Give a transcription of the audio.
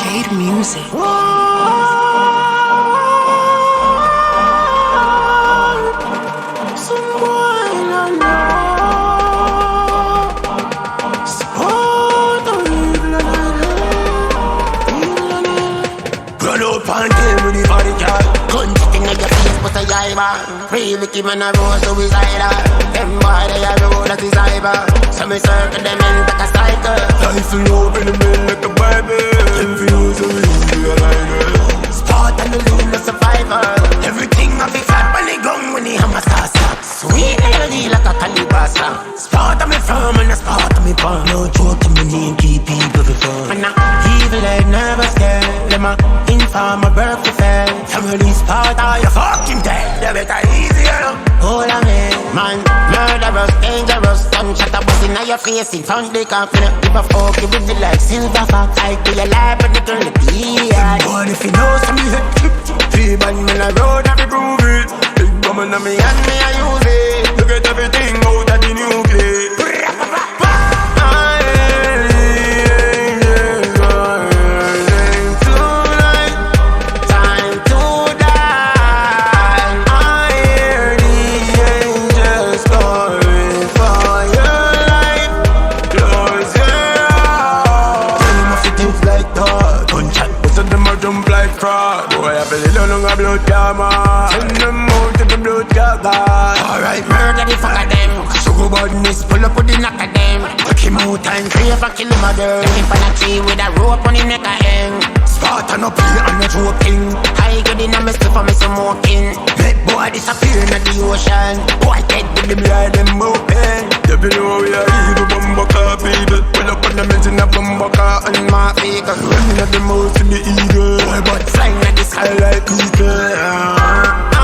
Jade Music. Run out and kill with the body car. Gun sitting on your face, but a yiba. Free Mickey man a roll suicidal. Them boy they a roll that is cyber. So me circle them in like a cycle. Life will open the mill like a Bible. Them views are really alive. Sport and the lean the survivor. Everything of it flat when they gun when they hammer start stop. Sweet melody like a calibasa. Sport on me firm and a sport on me palm. No joke to me name, keep people before. And evil head never scared. Them a inform a birth to fail. Family sport or you fucking dead. They better easier. Hold on me, man. Murderous, dangerous. Gunshot a bust inna your face in front the confident. Give a fuck, you with the like silver fox. I do your life and the girl the beard. But if you know some me head flip. 3 bad men a road have to prove it. Big bum inna me and me I use it. You get everything out of the nuclear. Blood gamma, send them out to the blood gaga. Alright, murder the fuck of them. Sugar badness, pull up with the knock of them. Take him out and crave and kill him again. Live on a tree with a rope on him neck of him. Spartan up here and no joking. I get in a mess for me smoking. Let boy disappear in the ocean. Boy dead with them like them open. They know we are evil bumbo car people. Pull up on the men's in a bumbo car and my vehicle. Running at the mouth in the eagle. Boy but flying at the sky like eagle.